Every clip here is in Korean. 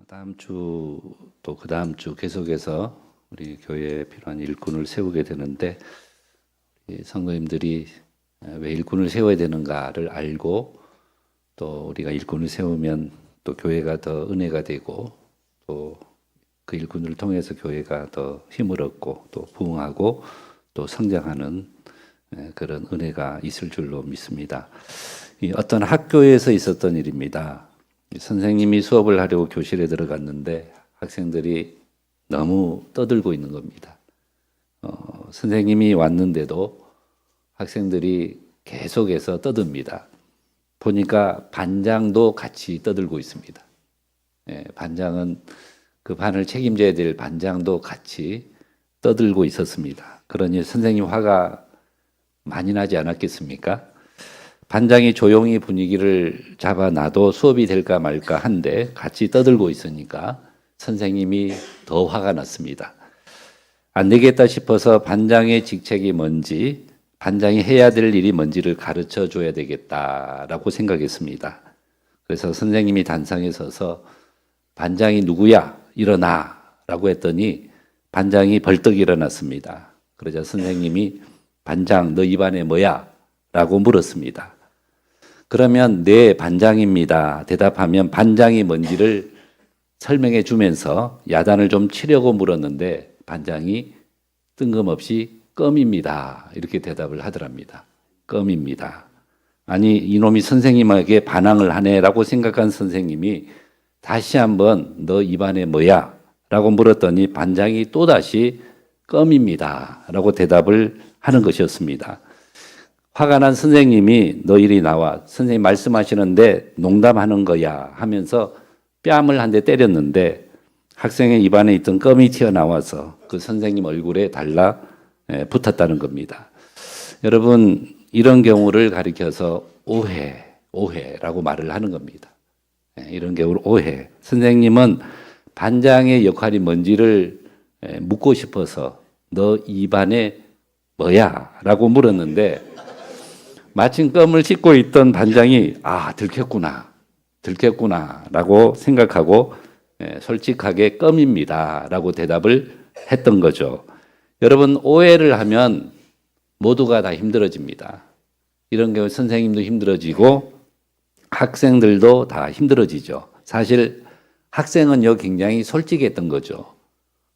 다음 주 또 그 다음 주 계속해서 우리 교회에 필요한 일꾼을 세우게 되는데 이 성도님들이 왜 일꾼을 세워야 되는가를 알고 또 우리가 일꾼을 세우면 또 교회가 더 은혜가 되고 또 그 일꾼을 통해서 교회가 더 힘을 얻고 또 부흥하고 또 성장하는 그런 은혜가 있을 줄로 믿습니다. 이 어떤 학교에서 있었던 일입니다. 선생님이 수업을 하려고 교실에 들어갔는데 학생들이 너무 떠들고 있는 겁니다. 선생님이 왔는데도 학생들이 계속해서 떠듭니다. 보니까 반장도 같이 떠들고 있습니다. 반장은 그 반을 책임져야 될 반장도 같이 떠들고 있었습니다. 그러니 선생님 화가 많이 나지 않았겠습니까? 반장이 조용히 분위기를 잡아놔도 수업이 될까 말까 한데 같이 떠들고 있으니까 선생님이 더 화가 났습니다. 안 되겠다 싶어서 반장의 직책이 뭔지, 반장이 해야 될 일이 뭔지를 가르쳐 줘야 되겠다라고 생각했습니다. 그래서 선생님이 단상에 서서 반장이 누구야? 일어나! 라고 했더니 반장이 벌떡 일어났습니다. 그러자 선생님이 반장, 너 입안에 뭐야? 라고 물었습니다. 그러면 네, 반장입니다. 대답하면 반장이 뭔지를 설명해 주면서 야단을 좀 치려고 물었는데 반장이 뜬금없이 껌입니다. 이렇게 대답을 하더랍니다. 껌입니다. 아니, 이놈이 선생님에게 반항을 하네라고 생각한 선생님이 다시 한번 너 입안에 뭐야? 라고 물었더니 반장이 또다시 껌입니다. 라고 대답을 하는 것이었습니다. 화가 난 선생님이 너 이리 나와. 선생님 말씀하시는데 농담하는 거야 하면서 뺨을 한 대 때렸는데 학생의 입안에 있던 껌이 튀어나와서 그 선생님 얼굴에 달라 붙었다는 겁니다. 여러분, 이런 경우를 가리켜서 오해라고 말을 하는 겁니다. 이런 경우를 오해. 선생님은 반장의 역할이 뭔지를 묻고 싶어서 너 입안에 뭐야? 라고 물었는데 마침 껌을 씹고 있던 반장이 들켰구나 라고 생각하고 솔직하게 껌입니다 라고 대답을 했던 거죠. 여러분, 오해를 하면 모두가 다 힘들어집니다. 이런 경우 선생님도 힘들어지고 학생들도 다 힘들어지죠. 사실 학생은요 굉장히 솔직했던 거죠.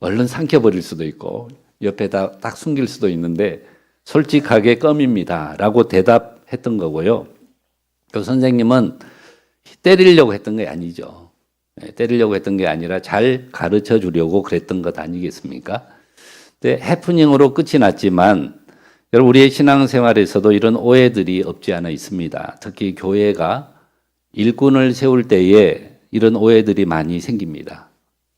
얼른 삼켜버릴 수도 있고 옆에다 딱 숨길 수도 있는데 솔직하게 껌입니다 라고 대답했던 거고요. 그 선생님은 때리려고 했던 게 아니죠. 때리려고 했던 게 아니라 잘 가르쳐 주려고 그랬던 것 아니겠습니까? 근데 해프닝으로 끝이 났지만 여러분, 우리의 신앙생활에서도 이런 오해들이 없지 않아 있습니다. 특히 교회가 일꾼을 세울 때에 이런 오해들이 많이 생깁니다.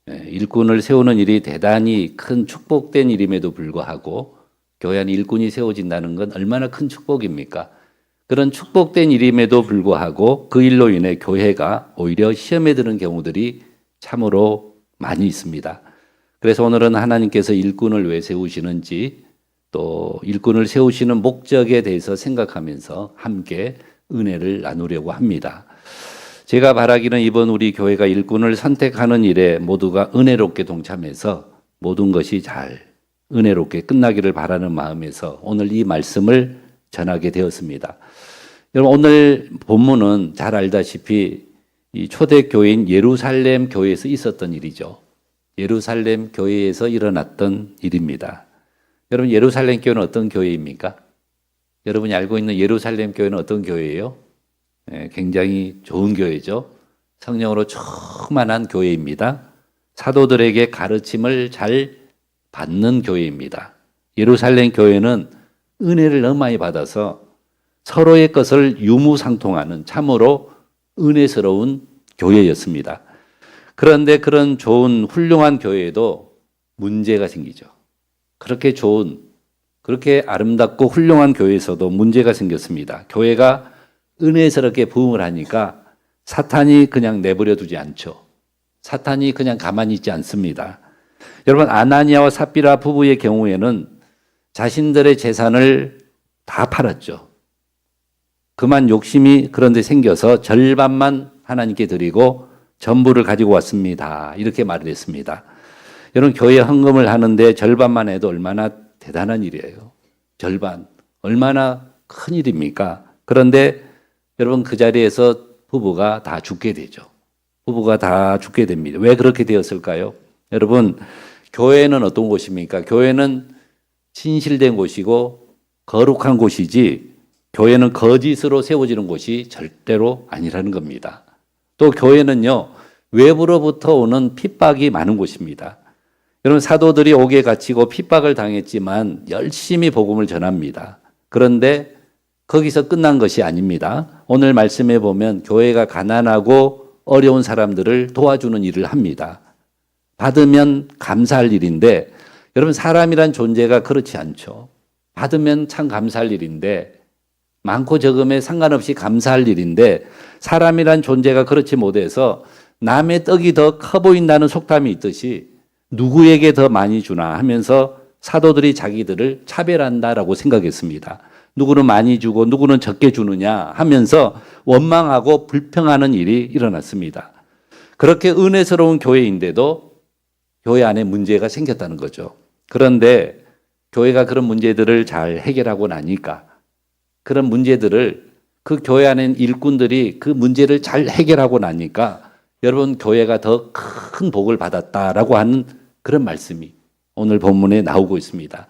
일꾼을 세우는 일이 대단히 큰 축복된 일임에도 불구하고 교회 안에 일꾼이 세워진다는 건 얼마나 큰 축복입니까? 그런 축복된 일임에도 불구하고 그 일로 인해 교회가 오히려 시험에 드는 경우들이 참으로 많이 있습니다. 그래서 오늘은 하나님께서 일꾼을 왜 세우시는지 또 일꾼을 세우시는 목적에 대해서 생각하면서 함께 은혜를 나누려고 합니다. 제가 바라기는 이번 우리 교회가 일꾼을 선택하는 일에 모두가 은혜롭게 동참해서 모든 것이 잘 은혜롭게 끝나기를 바라는 마음에서 오늘 이 말씀을 전하게 되었습니다. 여러분, 오늘 본문은 잘 알다시피 이 초대교회인 예루살렘 교회에서 있었던 일이죠. 예루살렘 교회에서 일어났던 일입니다. 여러분, 예루살렘 교회는 어떤 교회입니까? 여러분이 알고 있는 예루살렘 교회는 어떤 교회예요? 굉장히 좋은 교회죠. 성령으로 충만한 교회입니다. 사도들에게 가르침을 잘 받는 교회입니다. 예루살렘 교회는 은혜를 너무 많이 받아서 서로의 것을 유무상통하는 참으로 은혜스러운 교회였습니다. 그런데 그런 좋은 훌륭한 교회에도 문제가 생기죠. 그렇게 좋은, 그렇게 아름답고 훌륭한 교회에서도 문제가 생겼습니다. 교회가 은혜스럽게 부흥을 하니까 사탄이 그냥 내버려 두지 않죠. 사탄이 그냥 가만히 있지 않습니다. 여러분, 아나니아와 삽비라 부부의 경우에는 자신들의 재산을 다 팔았죠. 그만 욕심이 그런데 생겨서 절반만 하나님께 드리고 전부를 가지고 왔습니다. 이렇게 말을 했습니다. 여러분, 교회 헌금을 하는데 절반만 해도 얼마나 대단한 일이에요. 절반. 얼마나 큰 일입니까? 그런데 여러분, 그 자리에서 부부가 다 죽게 되죠. 부부가 다 죽게 됩니다. 왜 그렇게 되었을까요? 여러분, 교회는 어떤 곳입니까? 교회는 진실된 곳이고 거룩한 곳이지, 교회는 거짓으로 세워지는 곳이 절대로 아니라는 겁니다. 또 교회는요, 외부로부터 오는 핍박이 많은 곳입니다. 여러분, 사도들이 옥에 갇히고 핍박을 당했지만 열심히 복음을 전합니다. 그런데 거기서 끝난 것이 아닙니다. 오늘 말씀해 보면 교회가 가난하고 어려운 사람들을 도와주는 일을 합니다. 받으면 감사할 일인데, 여러분, 사람이란 존재가 그렇지 않죠. 받으면 참 감사할 일인데, 많고 적음에 상관없이 감사할 일인데, 사람이란 존재가 그렇지 못해서 남의 떡이 더 커 보인다는 속담이 있듯이 누구에게 더 많이 주나 하면서 사도들이 자기들을 차별한다라고 생각했습니다. 누구는 많이 주고 누구는 적게 주느냐 하면서 원망하고 불평하는 일이 일어났습니다. 그렇게 은혜스러운 교회인데도 교회 안에 문제가 생겼다는 거죠. 그런데 교회가 그런 문제들을 잘 해결하고 나니까, 그런 문제들을 그 교회 안에 일꾼들이 그 문제를 잘 해결하고 나니까 여러분, 교회가 더 큰 복을 받았다라고 하는 그런 말씀이 오늘 본문에 나오고 있습니다.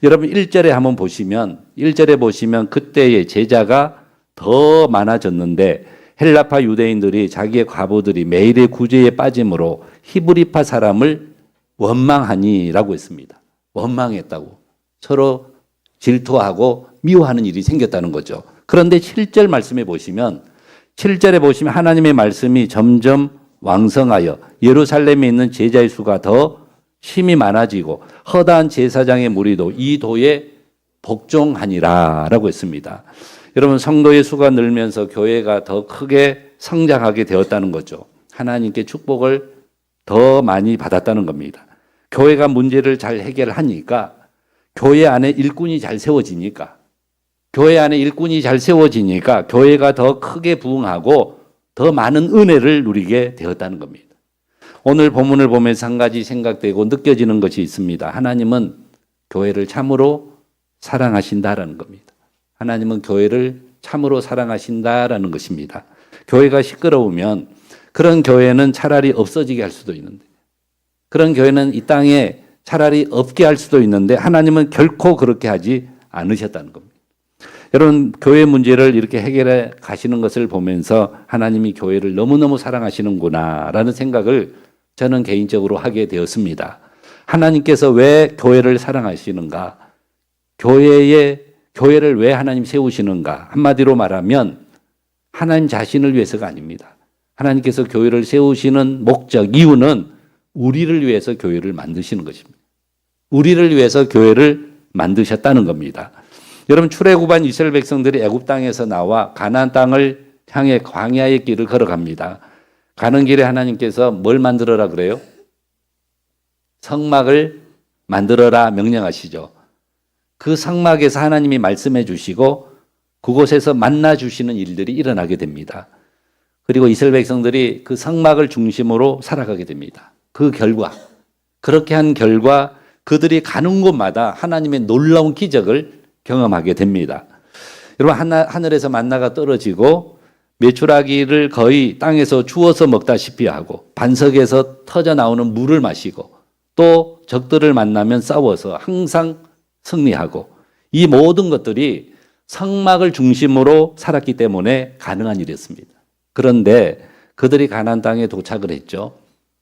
여러분, 1절에 한번 보시면, 1절에 보시면 그때의 제자가 더 많아졌는데 헬라파 유대인들이 자기의 과부들이 매일의 구제에 빠짐으로 히브리파 사람을 원망하니라고 했습니다. 원망했다고. 서로 질투하고 미워하는 일이 생겼다는 거죠. 그런데 7절 말씀에 보시면, 7절에 보시면 하나님의 말씀이 점점 왕성하여 예루살렘에 있는 제자의 수가 더 심히 많아지고 허다한 제사장의 무리도 이 도에 복종하니라라고 했습니다. 여러분, 성도의 수가 늘면서 교회가 더 크게 성장하게 되었다는 거죠. 하나님께 축복을 더 많이 받았다는 겁니다. 교회가 문제를 잘 해결하니까, 교회 안에 일꾼이 잘 세워지니까, 교회 안에 일꾼이 잘 세워지니까 교회가 더 크게 부흥하고 더 많은 은혜를 누리게 되었다는 겁니다. 오늘 본문을 보면서 한 가지 생각되고 느껴지는 것이 있습니다. 하나님은 교회를 참으로 사랑하신다라는 겁니다. 하나님은 교회를 참으로 사랑하신다라는 것입니다. 교회가 시끄러우면 그런 교회는 차라리 없어지게 할 수도 있는데, 그런 교회는 이 땅에 차라리 없게 할 수도 있는데 하나님은 결코 그렇게 하지 않으셨다는 겁니다. 여러분, 교회 문제를 이렇게 해결해 가시는 것을 보면서 하나님이 교회를 너무너무 사랑하시는구나라는 생각을 저는 개인적으로 하게 되었습니다. 하나님께서 왜 교회를 사랑하시는가? 교회를 왜 하나님 세우시는가? 한마디로 말하면 하나님 자신을 위해서가 아닙니다. 하나님께서 교회를 세우시는 목적, 이유는 우리를 위해서 교회를 만드시는 것입니다. 우리를 위해서 교회를 만드셨다는 겁니다. 여러분, 출애굽한 이스라엘 백성들이 애굽 땅에서 나와 가나안 땅을 향해 광야의 길을 걸어갑니다. 가는 길에 하나님께서 뭘 만들어라 그래요? 성막을 만들어라 명령하시죠. 그 성막에서 하나님이 말씀해 주시고 그곳에서 만나 주시는 일들이 일어나게 됩니다. 그리고 이스라엘 백성들이 그 성막을 중심으로 살아가게 됩니다. 그 결과, 그렇게 한 결과 그들이 가는 곳마다 하나님의 놀라운 기적을 경험하게 됩니다. 여러분, 하늘에서 만나가 떨어지고 메추라기를 거의 땅에서 주워서 먹다시피 하고 반석에서 터져 나오는 물을 마시고 또 적들을 만나면 싸워서 항상 승리하고, 이 모든 것들이 성막을 중심으로 살았기 때문에 가능한 일이었습니다. 그런데 그들이 가나안 땅에 도착을 했죠.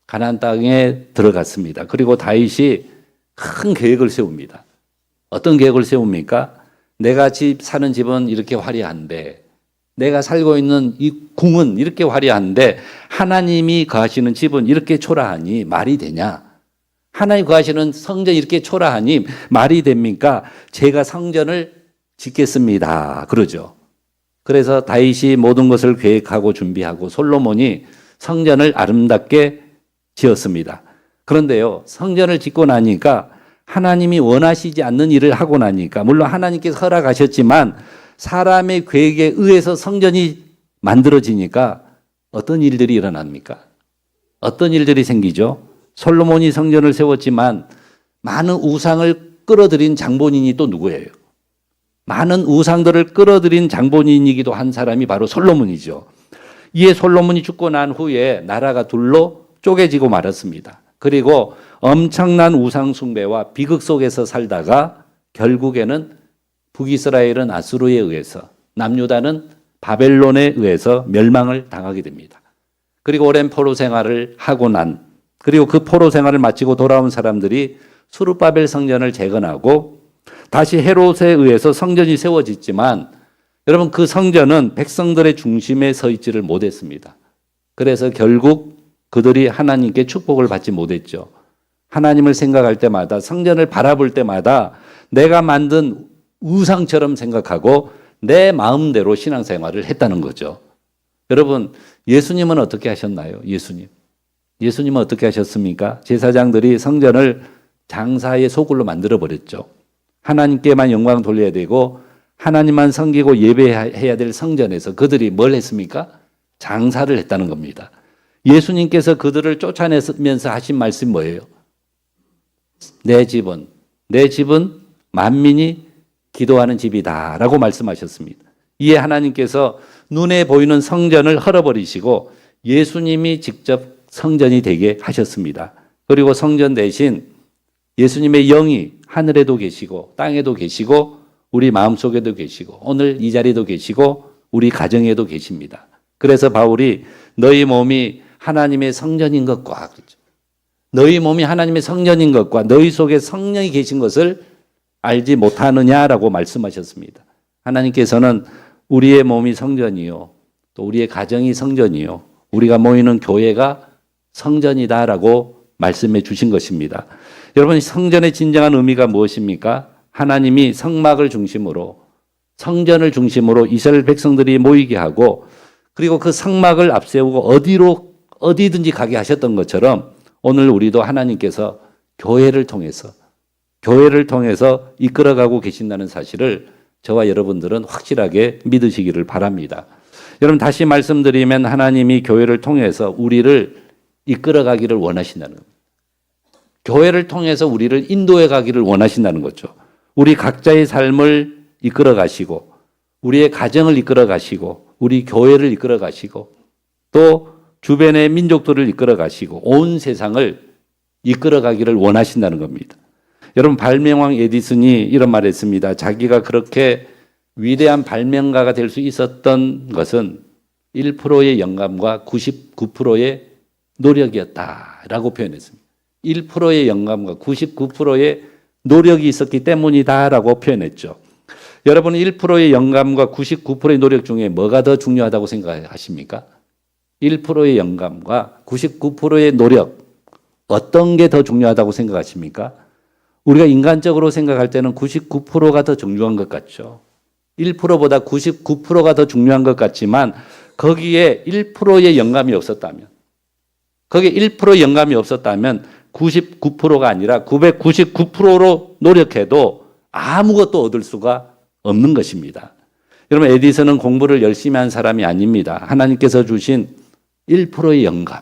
가나안 땅에 들어갔습니다. 그리고 다윗이 큰 계획을 세웁니다. 어떤 계획을 세웁니까? 내가 사는 집은 이렇게 화려한데, 내가 살고 있는 이 궁은 이렇게 화려한데 하나님이 거하시는 집은 이렇게 초라하니 말이 되냐? 하나님 거하시는 성전이 이렇게 초라하니 말이 됩니까? 제가 성전을 짓겠습니다. 그러죠. 그래서 다윗이 모든 것을 계획하고 준비하고 솔로몬이 성전을 아름답게 지었습니다. 그런데요, 성전을 짓고 나니까 하나님이 원하시지 않는 일을 하고 나니까, 물론 하나님께서 허락하셨지만 사람의 계획에 의해서 성전이 만들어지니까 어떤 일들이 일어납니까? 어떤 일들이 생기죠? 솔로몬이 성전을 세웠지만 많은 우상을 끌어들인 장본인이 또 누구예요? 많은 우상들을 끌어들인 장본인이기도 한 사람이 바로 솔로몬이죠. 이에 솔로몬이 죽고 난 후에 나라가 둘로 쪼개지고 말았습니다. 그리고 엄청난 우상 숭배와 비극 속에서 살다가 결국에는 북이스라엘은 아수르에 의해서, 남유다는 바벨론에 의해서 멸망을 당하게 됩니다. 그리고 오랜 포로 생활을 하고 그리고 그 포로 생활을 마치고 돌아온 사람들이 수르바벨 성전을 재건하고 다시 헤롯에 의해서 성전이 세워졌지만 여러분 그 성전은 백성들의 중심에 서 있지를 못했습니다. 그래서 결국 그들이 하나님께 축복을 받지 못했죠. 하나님을 생각할 때마다 성전을 바라볼 때마다 내가 만든 우상처럼 생각하고 내 마음대로 신앙생활을 했다는 거죠. 여러분 예수님은 어떻게 하셨나요? 예수님은 어떻게 하셨습니까? 제사장들이 성전을 장사의 소굴로 만들어버렸죠. 하나님께만 영광 돌려야 되고 하나님만 섬기고 예배해야 될 성전에서 그들이 뭘 했습니까? 장사를 했다는 겁니다. 예수님께서 그들을 쫓아내면서 하신 말씀이 뭐예요? 내 집은 만민이 기도하는 집이다 라고 말씀하셨습니다. 이에 하나님께서 눈에 보이는 성전을 헐어버리시고 예수님이 직접 성전이 되게 하셨습니다. 그리고 성전 대신 예수님의 영이 하늘에도 계시고 땅에도 계시고 우리 마음속에도 계시고 오늘 이 자리에도 계시고 우리 가정에도 계십니다. 그래서 바울이 너희 몸이 하나님의 성전인 것과 그렇죠. 너희 몸이 하나님의 성전인 것과 너희 속에 성령이 계신 것을 알지 못하느냐라고 말씀하셨습니다. 하나님께서는 우리의 몸이 성전이요 또 우리의 가정이 성전이요 우리가 모이는 교회가 성전이다라고 말씀해 주신 것입니다. 여러분 성전의 진정한 의미가 무엇입니까? 하나님이 성막을 중심으로 성전을 중심으로 이스라엘 백성들이 모이게 하고 그리고 그 성막을 앞세우고 어디든지 가게 하셨던 것처럼 오늘 우리도 하나님께서 교회를 통해서 이끌어가고 계신다는 사실을 저와 여러분들은 확실하게 믿으시기를 바랍니다. 여러분 다시 말씀드리면 하나님이 교회를 통해서 우리를 이끌어가기를 원하신다는 겁니다. 교회를 통해서 우리를 인도해 가기를 원하신다는 거죠. 우리 각자의 삶을 이끌어 가시고 우리의 가정을 이끌어 가시고 우리 교회를 이끌어 가시고 또 주변의 민족들을 이끌어 가시고 온 세상을 이끌어 가기를 원하신다는 겁니다. 여러분 발명왕 에디슨이 이런 말을 했습니다. 자기가 그렇게 위대한 발명가가 될 수 있었던 것은 1%의 영감과 99%의 노력이었다라고 표현했습니다. 1%의 영감과 99%의 노력이 있었기 때문이다라고 표현했죠. 여러분 1%의 영감과 99%의 노력 중에 뭐가 더 중요하다고 생각하십니까? 1%의 영감과 99%의 노력 어떤 게 더 중요하다고 생각하십니까? 우리가 인간적으로 생각할 때는 99%가 더 중요한 것 같죠. 1%보다 99%가 더 중요한 것 같지만 거기에 1%의 영감이 없었다면 거기에 1% 영감이 없었다면 99%가 아니라 999%로 노력해도 아무것도 얻을 수가 없는 것입니다. 여러분 에디슨은 공부를 열심히 한 사람이 아닙니다. 하나님께서 주신 1%의 영감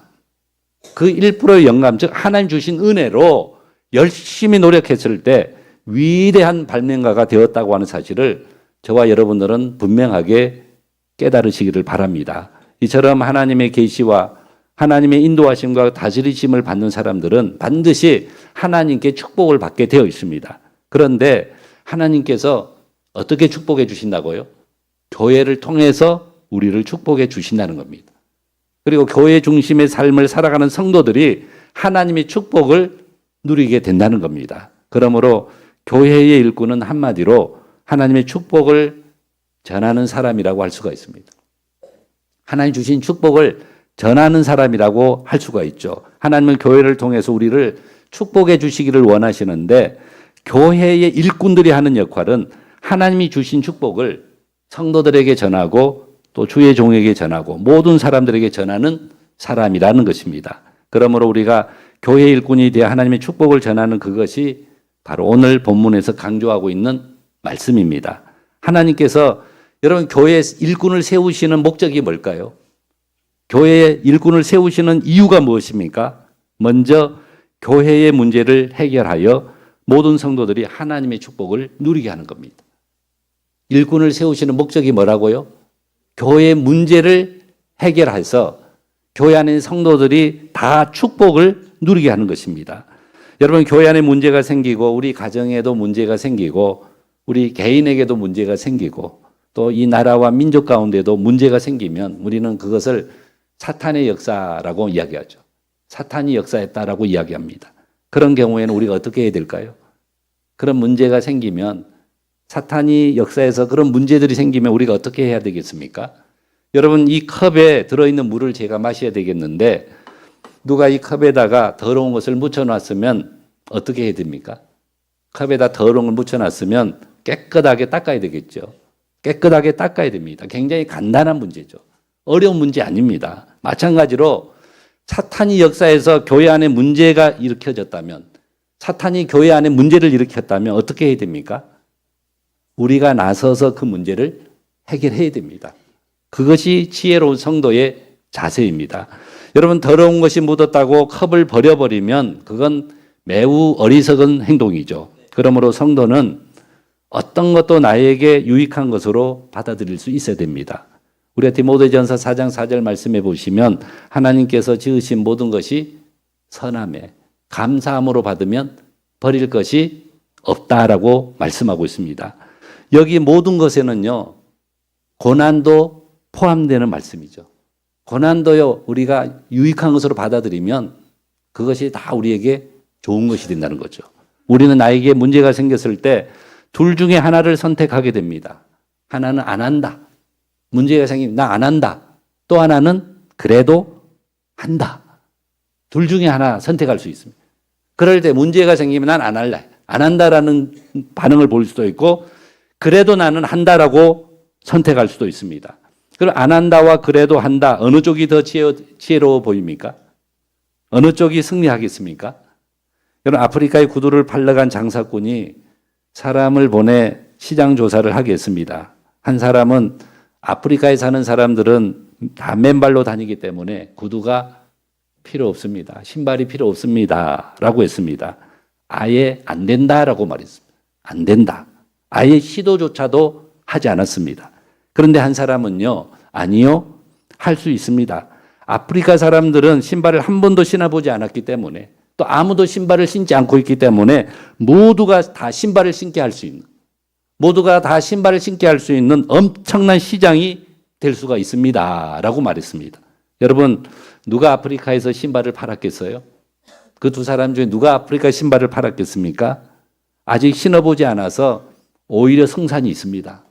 그 1%의 영감 즉 하나님 주신 은혜로 열심히 노력했을 때 위대한 발명가가 되었다고 하는 사실을 저와 여러분들은 분명하게 깨달으시기를 바랍니다. 이처럼 하나님의 계시와 하나님의 인도하심과 다스리심을 받는 사람들은 반드시 하나님께 축복을 받게 되어 있습니다. 그런데 하나님께서 어떻게 축복해 주신다고요? 교회를 통해서 우리를 축복해 주신다는 겁니다. 그리고 교회 중심의 삶을 살아가는 성도들이 하나님의 축복을 누리게 된다는 겁니다. 그러므로 교회의 일꾼은 한마디로 하나님의 축복을 전하는 사람이라고 할 수가 있습니다. 하나님 주신 축복을 전하는 사람이라고 할 수가 있죠. 하나님은 교회를 통해서 우리를 축복해 주시기를 원하시는데 교회의 일꾼들이 하는 역할은 하나님이 주신 축복을 성도들에게 전하고 또 주의 종에게 전하고 모든 사람들에게 전하는 사람이라는 것입니다. 그러므로 우리가 교회 일꾼이 되어 하나님의 축복을 전하는 그것이 바로 오늘 본문에서 강조하고 있는 말씀입니다. 하나님께서 여러분 교회 일꾼을 세우시는 목적이 뭘까요? 교회의 일꾼을 세우시는 이유가 무엇입니까? 먼저 교회의 문제를 해결하여 모든 성도들이 하나님의 축복을 누리게 하는 겁니다. 일꾼을 세우시는 목적이 뭐라고요? 교회의 문제를 해결해서 교회 안에 성도들이 다 축복을 누리게 하는 것입니다. 여러분, 교회 안에 문제가 생기고 우리 가정에도 문제가 생기고 우리 개인에게도 문제가 생기고 또 이 나라와 민족 가운데도 문제가 생기면 우리는 그것을 사탄의 역사라고 이야기하죠. 사탄이 역사했다라고 이야기합니다. 그런 경우에는 우리가 어떻게 해야 될까요? 그런 문제가 생기면 사탄이 역사해서 그런 문제들이 생기면 우리가 어떻게 해야 되겠습니까? 여러분, 이 컵에 들어있는 물을 제가 마셔야 되겠는데 누가 이 컵에다가 더러운 것을 묻혀놨으면 어떻게 해야 됩니까? 컵에다 더러운 걸 묻혀놨으면 깨끗하게 닦아야 되겠죠. 깨끗하게 닦아야 됩니다. 굉장히 간단한 문제죠. 어려운 문제 아닙니다. 마찬가지로 사탄이 역사해서 교회 안에 문제가 일으켜졌다면, 사탄이 교회 안에 문제를 일으켰다면 어떻게 해야 됩니까? 우리가 나서서 그 문제를 해결해야 됩니다. 그것이 지혜로운 성도의 자세입니다. 여러분, 더러운 것이 묻었다고 컵을 버려버리면 그건 매우 어리석은 행동이죠. 그러므로 성도는 어떤 것도 나에게 유익한 것으로 받아들일 수 있어야 됩니다. 우리가 디모데전서 4장 4절 말씀해 보시면 하나님께서 지으신 모든 것이 선함에 감사함으로 받으면 버릴 것이 없다라고 말씀하고 있습니다. 여기 모든 것에는요, 고난도 포함되는 말씀이죠. 고난도요, 우리가 유익한 것으로 받아들이면 그것이 다 우리에게 좋은 것이 된다는 거죠. 우리는 나에게 문제가 생겼을 때 둘 중에 하나를 선택하게 됩니다. 하나는 안 한다. 문제가 생기면 나 안 한다. 또 하나는 그래도 한다. 둘 중에 하나 선택할 수 있습니다. 그럴 때 문제가 생기면 난 안 할래. 안 한다라는 반응을 보일 수도 있고 그래도 나는 한다라고 선택할 수도 있습니다. 그럼 안 한다와 그래도 한다. 어느 쪽이 더 지혜로워 보입니까? 어느 쪽이 승리하겠습니까? 여러분, 아프리카의 구두를 팔러 간 장사꾼이 사람을 보내 시장 조사를 하게 했습니다. 한 사람은 아프리카에 사는 사람들은 다 맨발로 다니기 때문에 구두가 필요 없습니다. 신발이 필요 없습니다. 라고 했습니다. 아예 안 된다라고 말했습니다. 안 된다. 아예 시도조차도 하지 않았습니다. 그런데 한 사람은요, 아니요, 할 수 있습니다. 아프리카 사람들은 신발을 한 번도 신어보지 않았기 때문에 또 아무도 신발을 신지 않고 있기 때문에 모두가 다 신발을 신게 할 수 있는, 모두가 다 신발을 신게 할 수 있는 엄청난 시장이 될 수가 있습니다. 라고 말했습니다. 여러분, 누가 아프리카에서 신발을 팔았겠어요? 그 두 사람 중에 누가 아프리카 신발을 팔았겠습니까? 아직 신어보지 않아서 오히려 승산이 있습니다.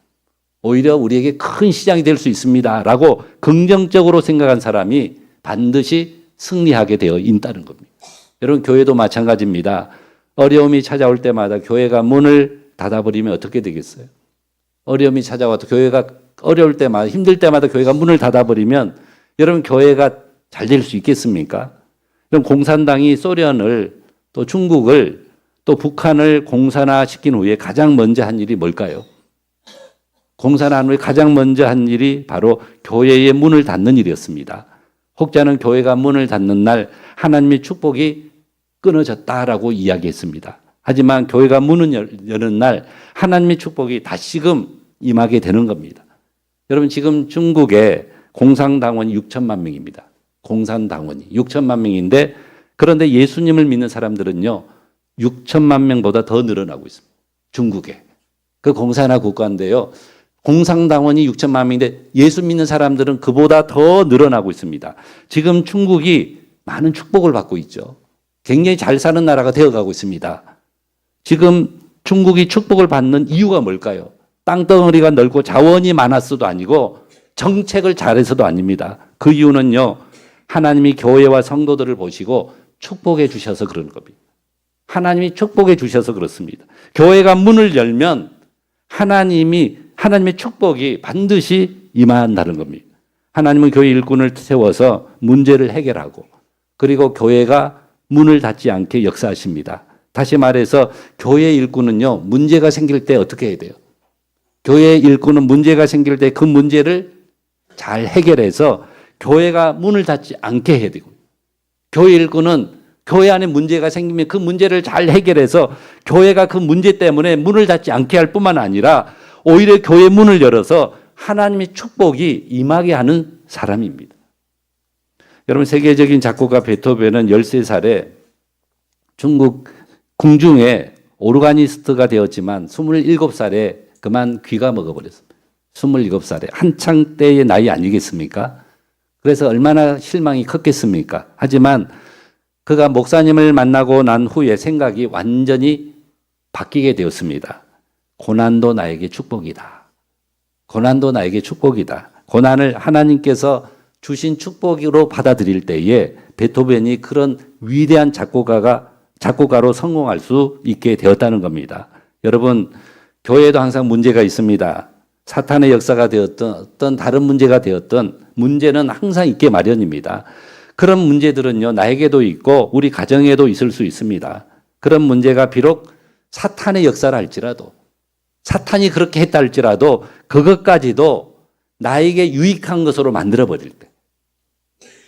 오히려 우리에게 큰 시장이 될 수 있습니다. 라고 긍정적으로 생각한 사람이 반드시 승리하게 되어 있다는 겁니다. 여러분, 교회도 마찬가지입니다. 어려움이 찾아올 때마다 교회가 문을 닫아버리면 어떻게 되겠어요? 어려움이 찾아와도 교회가 어려울 때마다, 힘들 때마다 교회가 문을 닫아버리면 여러분, 교회가 잘 될 수 있겠습니까? 그럼 공산당이 소련을 또 중국을 또 북한을 공산화시킨 후에 가장 먼저 한 일이 뭘까요? 공산화한 후에 가장 먼저 한 일이 바로 교회의 문을 닫는 일이었습니다. 혹자는 교회가 문을 닫는 날 하나님의 축복이 끊어졌다라고 이야기했습니다. 하지만 교회가 문을 여는 날 하나님의 축복이 다시금 임하게 되는 겁니다. 여러분, 지금 중국에 공산당원이 6천만 명입니다. 공산당원이 6천만 명인데 그런데 예수님을 믿는 사람들은요 6천만 명보다 더 늘어나고 있습니다. 중국에. 그 공산화 국가인데요. 공산당원이 6천만 명인데 예수 믿는 사람들은 그보다 더 늘어나고 있습니다. 지금 중국이 많은 축복을 받고 있죠. 굉장히 잘 사는 나라가 되어가고 있습니다. 지금 중국이 축복을 받는 이유가 뭘까요? 땅덩어리가 넓고 자원이 많았어도 아니고 정책을 잘해서도 아닙니다. 그 이유는요, 하나님이 교회와 성도들을 보시고 축복해 주셔서 그런 겁니다. 하나님이 축복해 주셔서 그렇습니다. 교회가 문을 열면 하나님의 축복이 반드시 임한다는 겁니다. 하나님은 교회 일꾼을 세워서 문제를 해결하고 그리고 교회가 문을 닫지 않게 역사하십니다. 다시 말해서 교회 일꾼은요, 문제가 생길 때 어떻게 해야 돼요? 교회 일꾼은 문제가 생길 때 그 문제를 잘 해결해서 교회가 문을 닫지 않게 해야 되고, 교회 일꾼은 교회 안에 문제가 생기면 그 문제를 잘 해결해서 교회가 그 문제 때문에 문을 닫지 않게 할 뿐만 아니라 오히려 교회 문을 열어서 하나님의 축복이 임하게 하는 사람입니다. 여러분, 세계적인 작곡가 베토벤은 13살에 중국 궁중에 오르가니스트가 되었지만 27살에 그만 귀가 먹어버렸습니다. 27살에 한창 때의 나이 아니겠습니까? 그래서 얼마나 실망이 컸겠습니까? 하지만 그가 목사님을 만나고 난 후에 생각이 완전히 바뀌게 되었습니다. 고난도 나에게 축복이다. 고난도 나에게 축복이다. 고난을 하나님께서 주신 축복으로 받아들일 때에 베토벤이 그런 위대한 작곡가로 성공할 수 있게 되었다는 겁니다. 여러분, 교회에도 항상 문제가 있습니다. 사탄의 역사가 되었던 어떤 다른 문제가 되었던 문제는 항상 있게 마련입니다. 그런 문제들은요, 나에게도 있고 우리 가정에도 있을 수 있습니다. 그런 문제가 비록 사탄의 역사를 할지라도, 사탄이 그렇게 했다 할지라도 그것까지도 나에게 유익한 것으로 만들어버릴 때,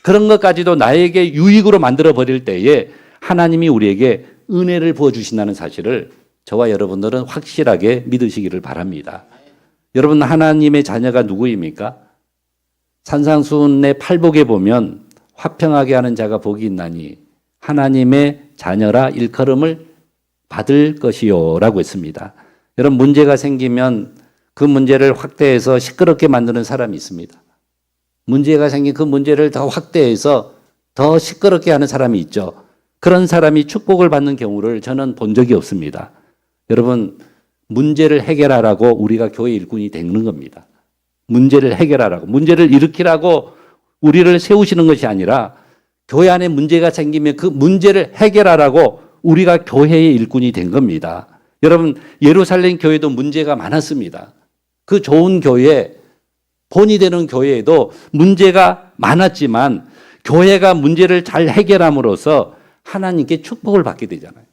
그런 것까지도 나에게 유익으로 만들어버릴 때에 하나님이 우리에게 은혜를 부어주신다는 사실을 저와 여러분들은 확실하게 믿으시기를 바랍니다. 여러분, 하나님의 자녀가 누구입니까? 산상수훈의 팔복에 보면 화평하게 하는 자가 복이 있나니 하나님의 자녀라 일컬음을 받을 것이요 라고 했습니다. 여러분, 문제가 생기면 그 문제를 확대해서 시끄럽게 만드는 사람이 있습니다. 문제가 생긴 그 문제를 더 확대해서 더 시끄럽게 하는 사람이 있죠. 그런 사람이 축복을 받는 경우를 저는 본 적이 없습니다. 여러분, 문제를 해결하라고 우리가 교회 일꾼이 되는 겁니다. 문제를 해결하라고, 문제를 일으키라고 우리를 세우시는 것이 아니라 교회 안에 문제가 생기면 그 문제를 해결하라고 우리가 교회의 일꾼이 된 겁니다. 여러분, 예루살렘 교회도 문제가 많았습니다. 그 좋은 교회, 본이 되는 교회에도 문제가 많았지만 교회가 문제를 잘 해결함으로써 하나님께 축복을 받게 되잖아요.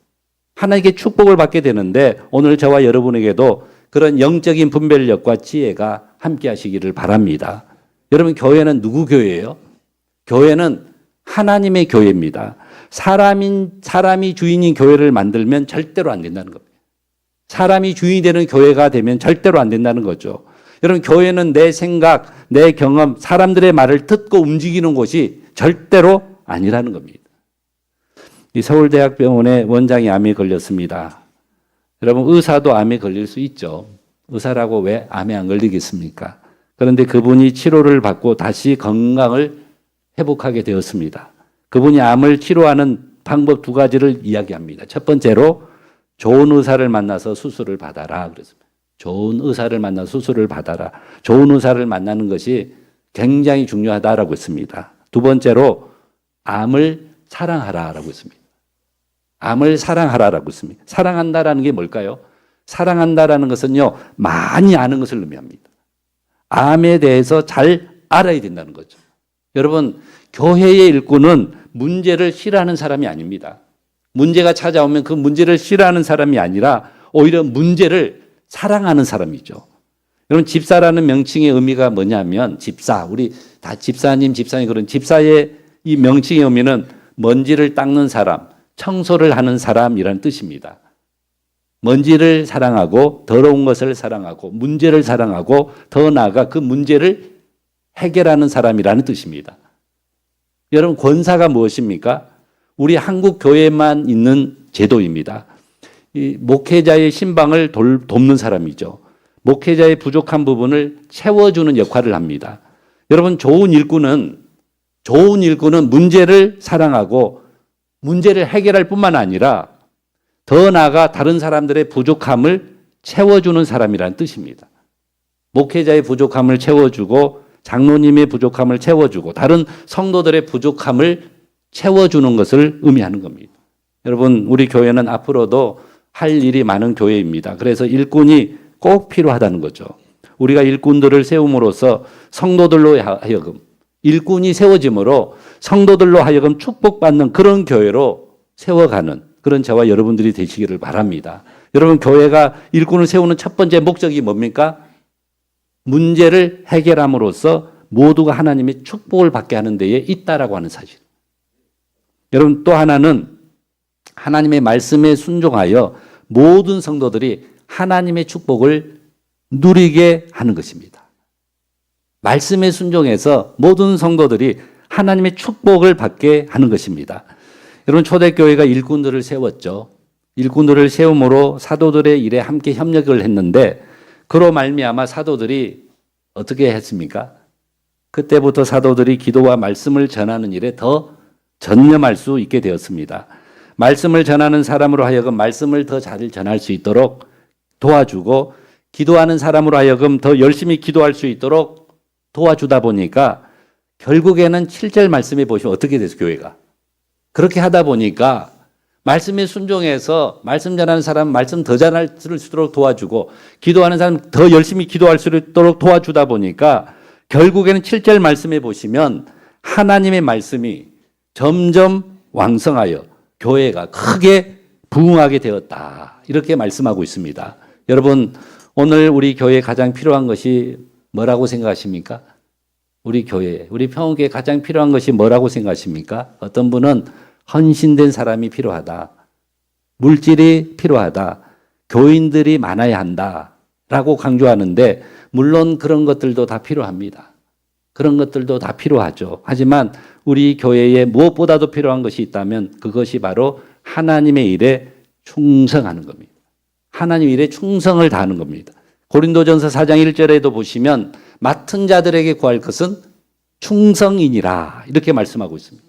하나님께 축복을 받게 되는데 오늘 저와 여러분에게도 그런 영적인 분별력과 지혜가 함께 하시기를 바랍니다. 여러분, 교회는 누구 교회예요? 교회는 하나님의 교회입니다. 사람이 주인인 교회를 만들면 절대로 안 된다는 겁니다. 사람이 주인이 되는 교회가 되면 절대로 안 된다는 거죠. 여러분, 교회는 내 생각, 내 경험, 사람들의 말을 듣고 움직이는 곳이 절대로 아니라는 겁니다. 이 서울대학병원의 원장이 암에 걸렸습니다. 여러분, 의사도 암에 걸릴 수 있죠. 의사라고 왜 암에 안 걸리겠습니까? 그런데 그분이 치료를 받고 다시 건강을 회복하게 되었습니다. 그분이 암을 치료하는 방법 2가지를 이야기합니다. 첫 번째로 좋은 의사를 만나서 수술을 받아라 그랬습니다. 좋은 의사를 만나 수술을 받아라. 좋은 의사를 만나는 것이 굉장히 중요하다라고 했습니다. 2번째로 암을 사랑하라라고 했습니다. 암을 사랑하라라고 했습니다. 사랑한다라는 게 뭘까요? 사랑한다라는 것은요, 많이 아는 것을 의미합니다. 암에 대해서 잘 알아야 된다는 거죠. 여러분, 교회의 일꾼은 문제를 싫어하는 사람이 아닙니다. 문제가 찾아오면 그 문제를 싫어하는 사람이 아니라 오히려 문제를 사랑하는 사람이죠. 여러분, 집사라는 명칭의 의미가 뭐냐면, 집사, 우리 다 집사님 그런 집사의 이 명칭의 의미는 먼지를 닦는 사람, 청소를 하는 사람이라는 뜻입니다. 먼지를 사랑하고 더러운 것을 사랑하고 문제를 사랑하고 더 나아가 그 문제를 해결하는 사람이라는 뜻입니다. 여러분, 권사가 무엇입니까? 우리 한국 교회만 있는 제도입니다. 이 목회자의 신방을 돕는 사람이죠. 목회자의 부족한 부분을 채워주는 역할을 합니다. 여러분, 좋은 일꾼은 문제를 사랑하고 문제를 해결할 뿐만 아니라 더 나아가 다른 사람들의 부족함을 채워주는 사람이라는 뜻입니다. 목회자의 부족함을 채워주고 장로님의 부족함을 채워주고 다른 성도들의 부족함을 채워주는 것을 의미하는 겁니다. 여러분, 우리 교회는 앞으로도 할 일이 많은 교회입니다. 그래서 일꾼이 꼭 필요하다는 거죠. 우리가 일꾼들을 세움으로써 성도들로 하여금 일꾼이 세워짐으로 성도들로 하여금 축복받는 그런 교회로 세워가는 그런 저와 여러분들이 되시기를 바랍니다. 여러분, 교회가 일꾼을 세우는 첫 번째 목적이 뭡니까? 문제를 해결함으로써 모두가 하나님의 축복을 받게 하는 데에 있다라고 하는 사실. 여러분, 또 하나는 하나님의 말씀에 순종하여 모든 성도들이 하나님의 축복을 누리게 하는 것입니다. 말씀에 순종해서 모든 성도들이 하나님의 축복을 받게 하는 것입니다. 여러분, 초대교회가 일꾼들을 세웠죠. 일꾼들을 세움으로 사도들의 일에 함께 협력을 했는데 그로 말미암아 사도들이 어떻게 했습니까? 그때부터 사도들이 기도와 말씀을 전하는 일에 더 전념할 수 있게 되었습니다. 말씀을 전하는 사람으로 하여금 말씀을 더 잘 전할 수 있도록 도와주고 기도하는 사람으로 하여금 더 열심히 기도할 수 있도록 도와주다 보니까 결국에는 7절 말씀에 보시면 어떻게 됐어요, 교회가? 그렇게 하다 보니까 말씀에 순종해서 말씀 전하는 사람 말씀 더 전할 수 있도록 도와주고 기도하는 사람 더 열심히 기도할 수 있도록 도와주다 보니까 결국에는 7절 말씀에 보시면 하나님의 말씀이 점점 왕성하여 교회가 크게 부흥하게 되었다. 이렇게 말씀하고 있습니다. 여러분, 오늘 우리 교회에 가장 필요한 것이 뭐라고 생각하십니까? 우리 교회, 우리 평화교회에 가장 필요한 것이 뭐라고 생각하십니까? 어떤 분은 헌신된 사람이 필요하다. 물질이 필요하다. 교인들이 많아야 한다. 라고 강조하는데 물론 그런 것들도 다 필요합니다. 그런 것들도 다 필요하죠. 하지만 우리 교회에 무엇보다도 필요한 것이 있다면 그것이 바로 하나님의 일에 충성하는 겁니다. 하나님 일에 충성을 다하는 겁니다. 고린도전서 4장 1절에도 보시면 맡은 자들에게 구할 것은 충성이니라 이렇게 말씀하고 있습니다.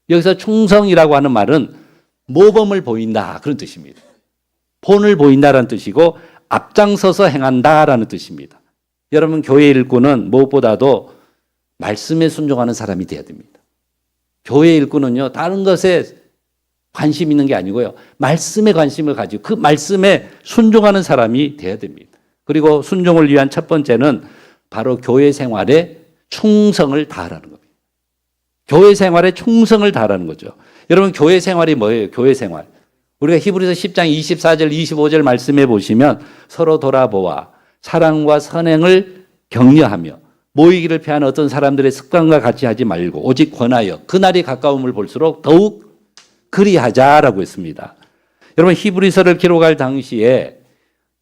여기서 충성이라고 하는 말은 모범을 보인다 그런 뜻입니다. 본을 보인다라는 뜻이고 앞장서서 행한다라는 뜻입니다. 여러분, 교회 일꾼은 무엇보다도 말씀에 순종하는 사람이 되어야 됩니다. 교회 일꾼은요, 다른 것에 관심 있는 게 아니고요, 말씀에 관심을 가지고 그 말씀에 순종하는 사람이 되어야 됩니다. 그리고 순종을 위한 첫 번째는 바로 교회 생활에 충성을 다하라는 겁니다. 교회 생활에 충성을 다하라는 거죠. 여러분, 교회 생활이 뭐예요? 교회 생활. 우리가 히브리서 10장 24절 25절 말씀해 보시면 서로 돌아보아 사랑과 선행을 격려하며 모이기를 피하는 어떤 사람들의 습관과 같이 하지 말고 오직 권하여 그날이 가까움을 볼수록 더욱 그리하자라고 했습니다. 여러분, 히브리서를 기록할 당시에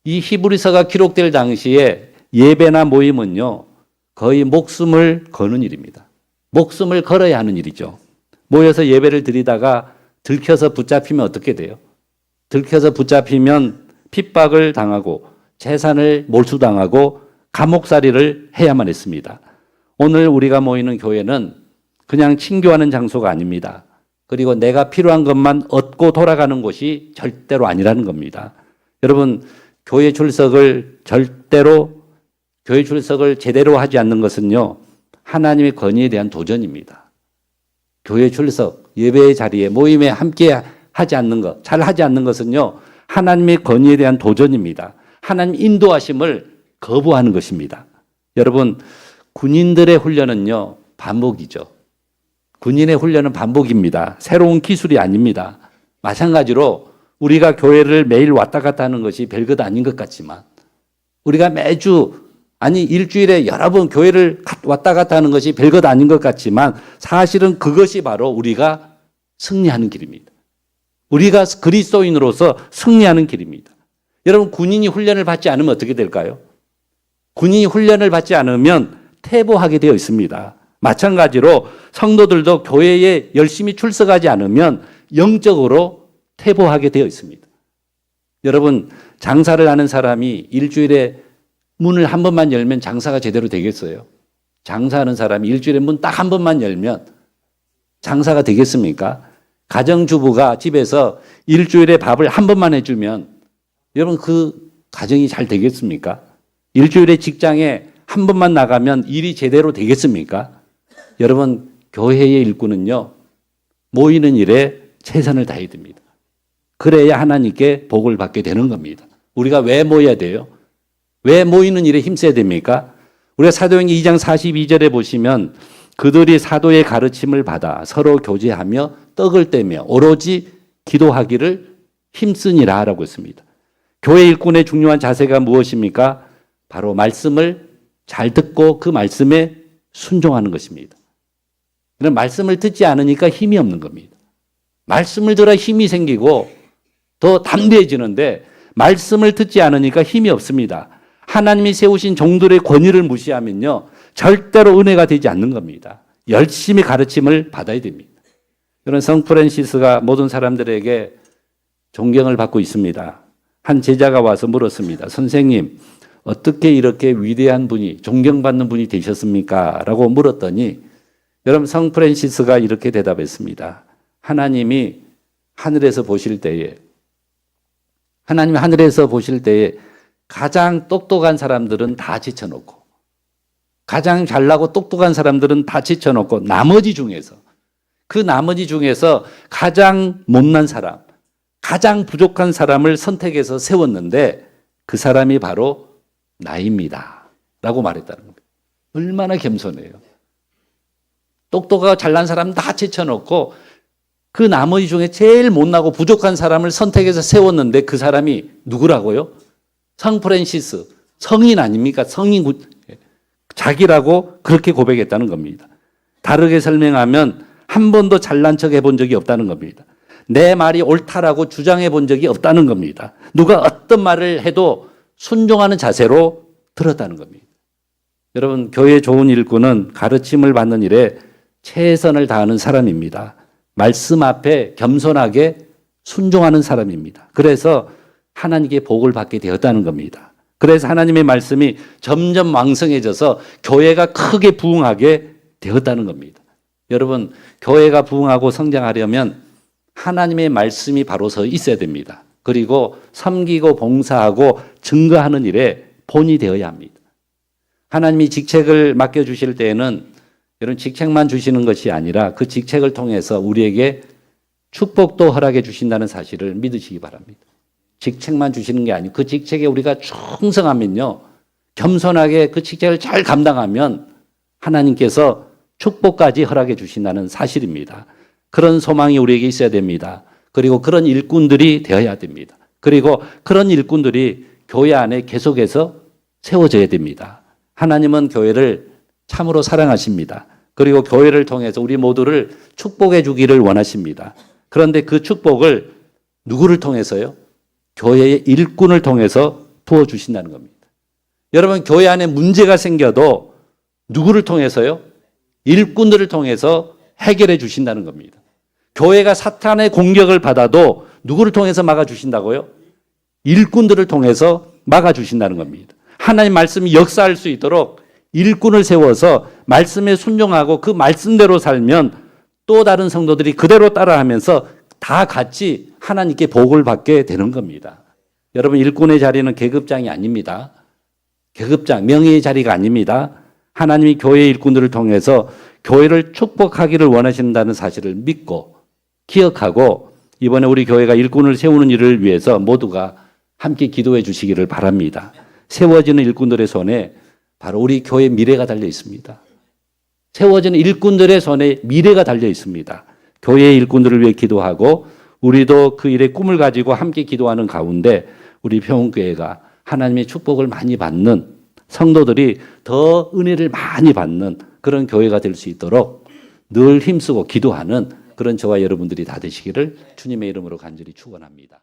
이 히브리서가 기록될 당시에 예배나 모임은요 거의 목숨을 거는 일입니다. 목숨을 걸어야 하는 일이죠. 모여서 예배를 드리다가 들켜서 붙잡히면 어떻게 돼요? 들켜서 붙잡히면 핍박을 당하고 재산을 몰수당하고 감옥살이를 해야만 했습니다. 오늘 우리가 모이는 교회는 그냥 친교하는 장소가 아닙니다. 그리고 내가 필요한 것만 얻고 돌아가는 곳이 절대로 아니라는 겁니다. 여러분, 교회 출석을 제대로 하지 않는 것은요, 하나님의 권위에 대한 도전입니다. 교회 출석, 예배의 자리에 모임에 함께 하지 않는 것, 잘 하지 않는 것은요, 하나님의 권위에 대한 도전입니다. 하나님 인도하심을 거부하는 것입니다. 여러분, 군인들의 훈련은요, 반복이죠. 군인의 훈련은 반복입니다. 새로운 기술이 아닙니다. 마찬가지로 우리가 교회를 매일 왔다 갔다 하는 것이 별것 아닌 것 같지만 우리가 매주 일주일에 여러 번 교회를 왔다 갔다 하는 것이 별것 아닌 것 같지만 사실은 그것이 바로 우리가 승리하는 길입니다. 우리가 그리스도인으로서 승리하는 길입니다. 여러분, 군인이 훈련을 받지 않으면 어떻게 될까요? 군인이 훈련을 받지 않으면 퇴보하게 되어 있습니다. 마찬가지로 성도들도 교회에 열심히 출석하지 않으면 영적으로 퇴보하게 되어 있습니다. 여러분, 장사를 하는 사람이 일주일에 문을 한 번만 열면 장사가 제대로 되겠어요? 장사하는 사람이 일주일에 문 딱 한 번만 열면 장사가 되겠습니까? 가정주부가 집에서 일주일에 밥을 한 번만 해주면 여러분, 그 가정이 잘 되겠습니까? 일주일에 직장에 한 번만 나가면 일이 제대로 되겠습니까? 여러분, 교회의 일꾼은요, 모이는 일에 최선을 다해야 됩니다. 그래야 하나님께 복을 받게 되는 겁니다. 우리가 왜 모여야 돼요? 왜 모이는 일에 힘써야 됩니까? 우리가 사도행전 2장 42절에 보시면 그들이 사도의 가르침을 받아 서로 교제하며 떡을 떼며 오로지 기도하기를 힘쓰니라 라고 했습니다. 교회 일꾼의 중요한 자세가 무엇입니까? 바로 말씀을 잘 듣고 그 말씀에 순종하는 것입니다. 그런 말씀을 듣지 않으니까 힘이 없는 겁니다. 말씀을 들어야 힘이 생기고 더 담대해지는데 말씀을 듣지 않으니까 힘이 없습니다. 하나님이 세우신 종들의 권위를 무시하면요, 절대로 은혜가 되지 않는 겁니다. 열심히 가르침을 받아야 됩니다. 그런 성 프란시스가 모든 사람들에게 존경을 받고 있습니다. 한 제자가 와서 물었습니다. 선생님, 어떻게 이렇게 위대한 분이, 존경받는 분이 되셨습니까? 라고 물었더니 여러분, 성 프란시스가 이렇게 대답했습니다. 하나님이 하늘에서 보실 때에 가장 똑똑한 사람들은 다 지쳐놓고, 가장 잘나고 똑똑한 사람들은 다 지쳐놓고, 그 나머지 중에서 가장 못난 사람, 가장 부족한 사람을 선택해서 세웠는데 그 사람이 바로 나입니다. 라고 말했다는 겁니다. 얼마나 겸손해요. 똑똑하고 잘난 사람 다 제쳐놓고 그 나머지 중에 제일 못나고 부족한 사람을 선택해서 세웠는데 그 사람이 누구라고요? 성 프란시스, 성인 아닙니까? 자기라고 그렇게 고백했다는 겁니다. 다르게 설명하면 한 번도 잘난 척 해본 적이 없다는 겁니다. 내 말이 옳다라고 주장해 본 적이 없다는 겁니다. 누가 어떤 말을 해도 순종하는 자세로 들었다는 겁니다. 여러분, 교회 좋은 일꾼은 가르침을 받는 일에 최선을 다하는 사람입니다. 말씀 앞에 겸손하게 순종하는 사람입니다. 그래서 하나님께 복을 받게 되었다는 겁니다. 그래서 하나님의 말씀이 점점 왕성해져서 교회가 크게 부흥하게 되었다는 겁니다. 여러분, 교회가 부흥하고 성장하려면 하나님의 말씀이 바로 서 있어야 됩니다. 그리고 섬기고 봉사하고 증거하는 일에 본이 되어야 합니다. 하나님이 직책을 맡겨주실 때에는 이런 직책만 주시는 것이 아니라 그 직책을 통해서 우리에게 축복도 허락해 주신다는 사실을 믿으시기 바랍니다. 직책만 주시는 게 아니고 그 직책에 우리가 충성하면요, 겸손하게 그 직책을 잘 감당하면 하나님께서 축복까지 허락해 주신다는 사실입니다. 그런 소망이 우리에게 있어야 됩니다. 그리고 그런 일꾼들이 되어야 됩니다. 그리고 그런 일꾼들이 교회 안에 계속해서 세워져야 됩니다. 하나님은 교회를 참으로 사랑하십니다. 그리고 교회를 통해서 우리 모두를 축복해 주기를 원하십니다. 그런데 그 축복을 누구를 통해서요? 교회의 일꾼을 통해서 부어주신다는 겁니다. 여러분, 교회 안에 문제가 생겨도 누구를 통해서요? 일꾼들을 통해서 해결해 주신다는 겁니다. 교회가 사탄의 공격을 받아도 누구를 통해서 막아주신다고요? 일꾼들을 통해서 막아주신다는 겁니다. 하나님 말씀이 역사할 수 있도록 일꾼을 세워서 말씀에 순종하고 그 말씀대로 살면 또 다른 성도들이 그대로 따라하면서 다 같이 하나님께 복을 받게 되는 겁니다. 여러분, 일꾼의 자리는 계급장이 아닙니다. 계급장, 명예의 자리가 아닙니다. 하나님이 교회 일꾼들을 통해서 교회를 축복하기를 원하신다는 사실을 믿고 기억하고 이번에 우리 교회가 일꾼을 세우는 일을 위해서 모두가 함께 기도해 주시기를 바랍니다. 세워지는 일꾼들의 손에 바로 우리 교회의 미래가 달려 있습니다. 세워지는 일꾼들의 손에 미래가 달려 있습니다. 교회의 일꾼들을 위해 기도하고 우리도 그 일의 꿈을 가지고 함께 기도하는 가운데 우리 평온교회가 하나님의 축복을 많이 받는 성도들이 더 은혜를 많이 받는 그런 교회가 될 수 있도록 늘 힘쓰고 기도하는 그런 저와 여러분들이 다 되시기를 주님의 이름으로 간절히 축원합니다.